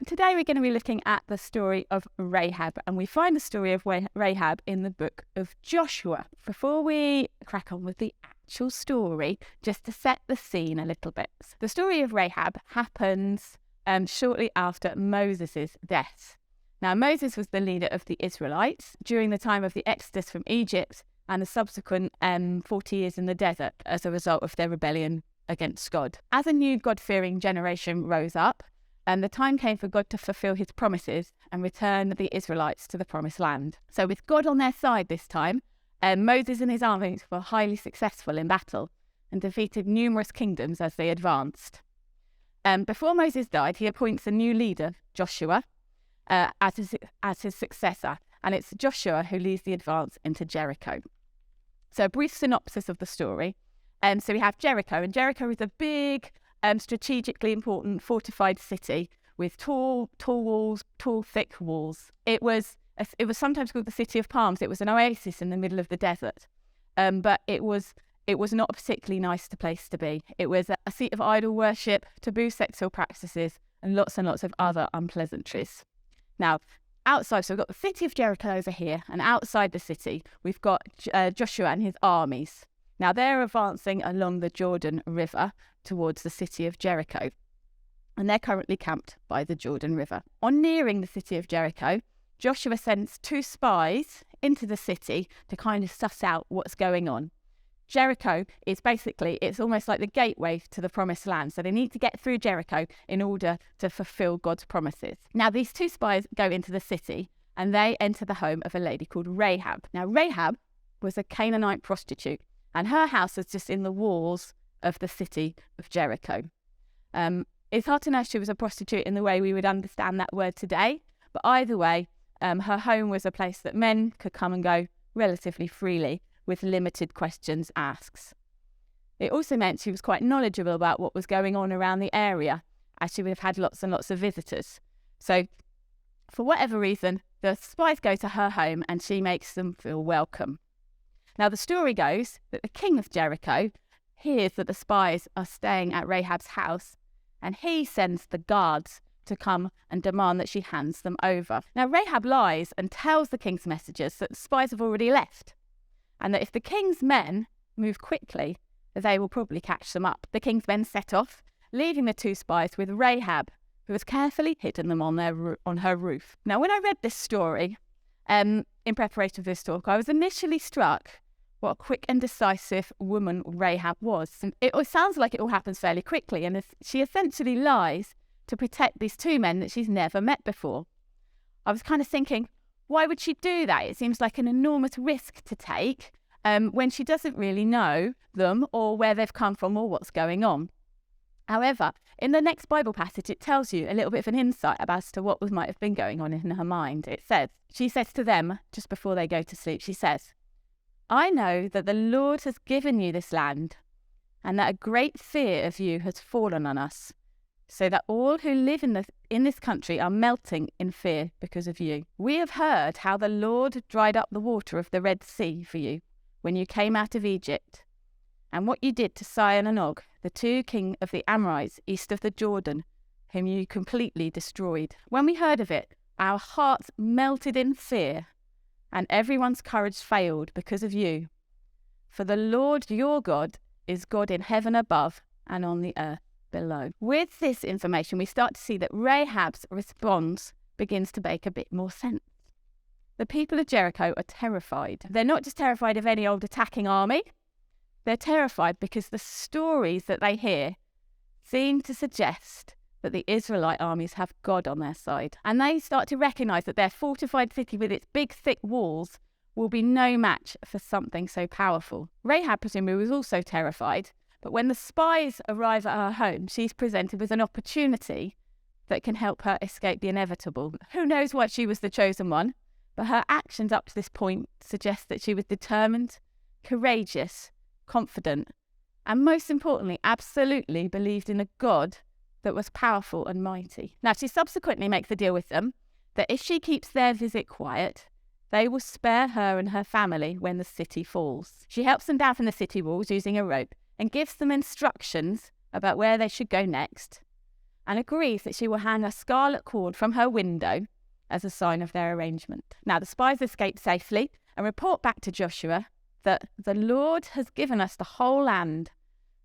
Today we're going to be looking at the story of Rahab, and we find the story of Rahab in the book of Joshua. Before we crack on with the actual story, just to set the scene a little bit. The story of Rahab happens shortly after Moses' death. Now, Moses was the leader of the Israelites during the time of the Exodus from Egypt and the subsequent 40 years in the desert as a result of their rebellion against God. As a new God-fearing generation rose up, the time came for God to fulfill his promises and return the Israelites to the promised land. So with God on their side this time, Moses and his armies were highly successful in battle and defeated numerous kingdoms as they advanced. Before Moses died, he appoints a new leader, Joshua, as his successor, and it's Joshua who leads the advance into Jericho. So a brief synopsis of the story. So we have Jericho, and Jericho is a big, strategically important fortified city with tall walls, thick walls. It was sometimes called the City of Palms. It was an oasis in the middle of the desert, but it was not a particularly nice place to be. It was a seat of idol worship, taboo sexual practices, and lots of other unpleasantries. Now, outside, so we've got the city of Jericho over here, and outside the city, we've got Joshua and his armies. Now, they're advancing along the Jordan River towards the city of Jericho, and they're currently camped by the Jordan River. On nearing the city of Jericho, Joshua sends 2 spies into the city to kind of suss out what's going on. Jericho is it's almost like the gateway to the promised land. So they need to get through Jericho in order to fulfill God's promises. Now, these 2 spies go into the city and they enter the home of a lady called Rahab. Now, Rahab was a Canaanite prostitute and her house was just in the walls of the city of Jericho. It's hard to know if she was a prostitute in the way we would understand that word today, but either way, her home was a place that men could come and go relatively freely, with limited questions asked. It also meant she was quite knowledgeable about what was going on around the area, as she would have had lots and lots of visitors. So, for whatever reason, the spies go to her home and she makes them feel welcome. Now, the story goes that the king of Jericho hears that the spies are staying at Rahab's house, and he sends the guards to come and demand that she hands them over. Now, Rahab lies and tells the king's messengers that the spies have already left, and that if the king's men move quickly, they will probably catch them up. The king's men set off, leaving the 2 spies with Rahab, who has carefully hidden them on her roof. Now, when I read this story, in preparation for this talk, I was initially struck what a quick and decisive woman Rahab was. And it sounds like it all happens fairly quickly, and she essentially lies to protect these 2 men that she's never met before. I was kind of thinking, why would she do that? It seems like an enormous risk to take when she doesn't really know them or where they've come from or what's going on. However, in the next Bible passage, it tells you a little bit of an insight as to what might have been going on in her mind. She says to them, just before they go to sleep, she says, "I know that the Lord has given you this land, and that a great fear of you has fallen on us, so that all who live in this country are melting in fear because of you. We have heard how the Lord dried up the water of the Red Sea for you when you came out of Egypt, and what you did to Sihon and Og, the 2 kings of the Amorites east of the Jordan, whom you completely destroyed. When we heard of it, our hearts melted in fear, and everyone's courage failed because of you. For the Lord your God is God in heaven above and on the earth below." With this information, we start to see that Rahab's response begins to make a bit more sense. The people of Jericho are terrified. They're not just terrified of any old attacking army. They're terrified because the stories that they hear seem to suggest that the Israelite armies have God on their side. And they start to recognise that their fortified city with its big, thick walls will be no match for something so powerful. Rahab, presumably, was also terrified. But when the spies arrive at her home, she's presented with an opportunity that can help her escape the inevitable. Who knows why she was the chosen one, but her actions up to this point suggest that she was determined, courageous, confident, and most importantly, absolutely believed in a God that was powerful and mighty. Now, she subsequently makes a deal with them that if she keeps their visit quiet, they will spare her and her family when the city falls. She helps them down from the city walls using a rope and gives them instructions about where they should go next. and agrees that she will hang a scarlet cord from her window as a sign of their arrangement. Now the spies escape safely and report back to Joshua that the Lord has given us the whole land,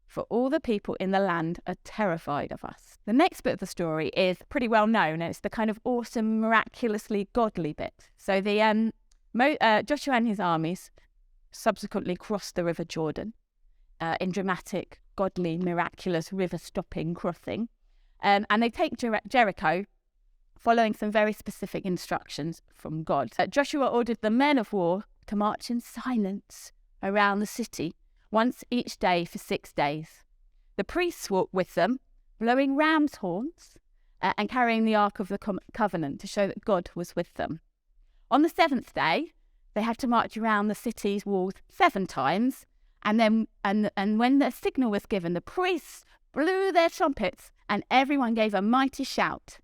for all the people in the land are terrified of us. The next bit of the story is pretty well known. It's the kind of awesome, miraculously godly bit. So the Joshua and his armies subsequently crossed the River Jordan in dramatic, godly, miraculous river-stopping crossing. And they take Jericho, following some very specific instructions from God. Joshua ordered the men of war to march in silence around the city once each day for 6 days. The priests walked with them, blowing ram's horns and carrying the Ark of the Covenant to show that God was with them. On the 7th day, they had to march around the city's walls 7 times, and when the signal was given, the priests blew their trumpets and everyone gave a mighty shout.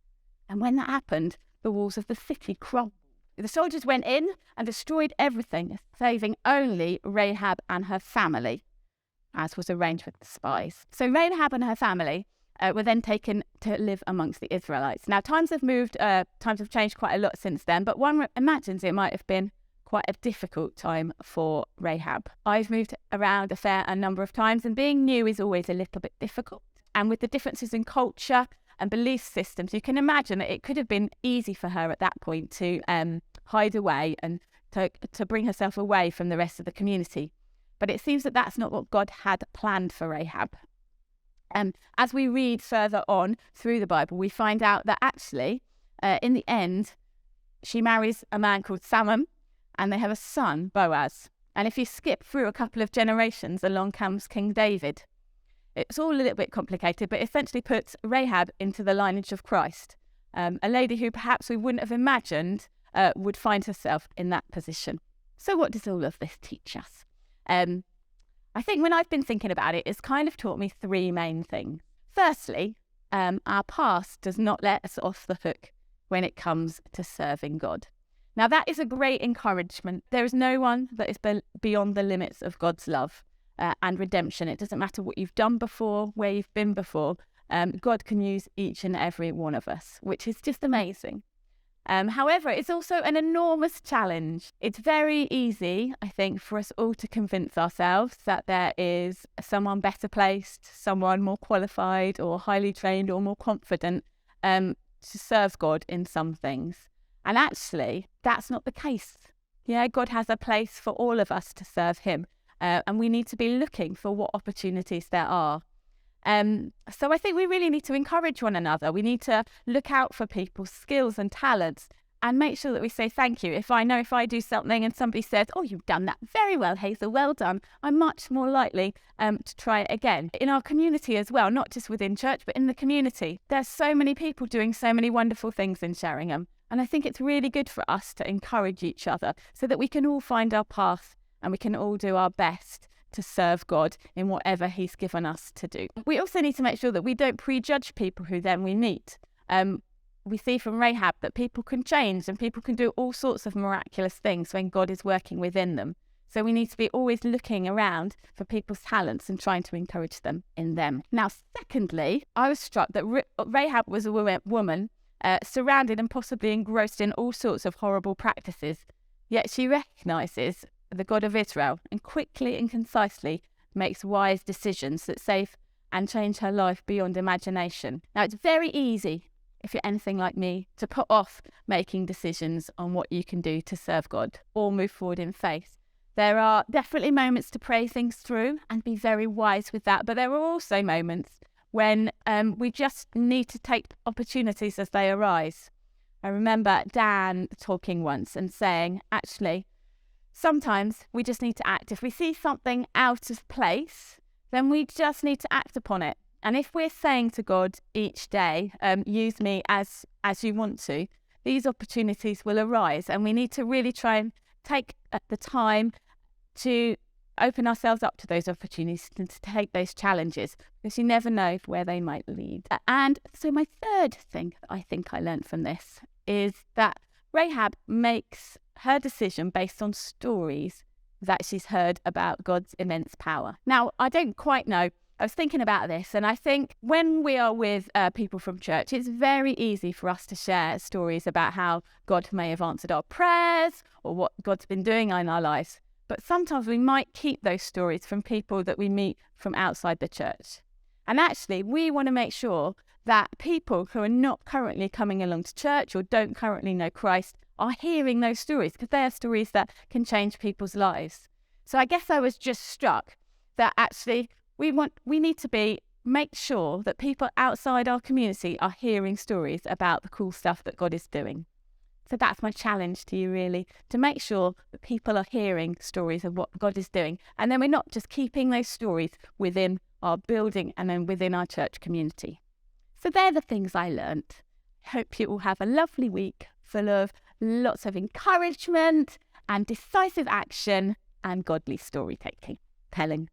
And when that happened, the walls of the city crumbled. The soldiers went in and destroyed everything, saving only Rahab and her family, as was arranged with the spies. So Rahab and her family were then taken to live amongst the Israelites. Now, times have changed quite a lot since then, but one imagines it might have been quite a difficult time for Rahab. I've moved around a fair number of times, and being new is always a little bit difficult. And with the differences in culture and belief systems, you can imagine that it could have been easy for her at that point to hide away and to bring herself away from the rest of the community. But it seems that that's not what God had planned for Rahab. As we read further on through the Bible, we find out that actually, in the end, she marries a man called Salmon, and they have a son, Boaz. And if you skip through a couple of generations, along comes King David. It's all a little bit complicated, but essentially puts Rahab into the lineage of Christ, a lady who perhaps we wouldn't have imagined would find herself in that position. So what does all of this teach us? I think when I've been thinking about it, it's kind of taught me 3 main things. Firstly, our past does not let us off the hook when it comes to serving God. Now, that is a great encouragement. There is no one that is beyond the limits of God's love and redemption. It doesn't matter what you've done before, where you've been before. God can use each and every one of us, which is just amazing. However, it's also an enormous challenge. It's very easy, I think, for us all to convince ourselves that there is someone better placed, someone more qualified or highly trained or more confident to serve God in some things. And actually, that's not the case. Yeah, God has a place for all of us to serve him. And we need to be looking for what opportunities there are. So I think we really need to encourage one another. We need to look out for people's skills and talents and make sure that we say thank you. If I do something and somebody says, "Oh, you've done that very well, Hazel, well done," I'm much more likely to try it again. In our community as well, not just within church, but in the community, there's so many people doing so many wonderful things in Sheringham. And I think it's really good for us to encourage each other so that we can all find our path and we can all do our best to serve God in whatever he's given us to do. We also need to make sure that we don't prejudge people who then we meet. We see from Rahab that people can change and people can do all sorts of miraculous things when God is working within them. So we need to be always looking around for people's talents and trying to encourage them in them. Now, secondly, I was struck that Rahab was a woman surrounded and possibly engrossed in all sorts of horrible practices, yet she recognises the God of Israel and quickly and concisely makes wise decisions that save and change her life beyond imagination. Now, it's very easy, if you're anything like me, to put off making decisions on what you can do to serve God or move forward in faith. There are definitely moments to pray things through and be very wise with that, but there are also moments when we just need to take opportunities as they arise. I remember Dan talking once and saying, actually, sometimes we just need to act. If we see something out of place, then we just need to act upon it. And if we're saying to God each day, use me as you want to, these opportunities will arise. And we need to really try and take the time to open ourselves up to those opportunities and to take those challenges, because you never know where they might lead. And so my third thing that I think I learned from this is that Rahab makes her decision based on stories that she's heard about God's immense power. Now, I don't quite know I was thinking about this, and I think when we are with people from church, it's very easy for us to share stories about how God may have answered our prayers or what God's been doing in our lives. But sometimes we might keep those stories from people that we meet from outside the church. And actually, we want to make sure that people who are not currently coming along to church or don't currently know Christ are hearing those stories, because they are stories that can change people's lives. So I guess I was just struck that actually we need to make sure that people outside our community are hearing stories about the cool stuff that God is doing. So that's my challenge to you, really, to make sure that people are hearing stories of what God is doing. And then we're not just keeping those stories within our building and then within our church community. So they're the things I learnt. Hope you all have a lovely week full of lots of encouragement and decisive action and godly story telling.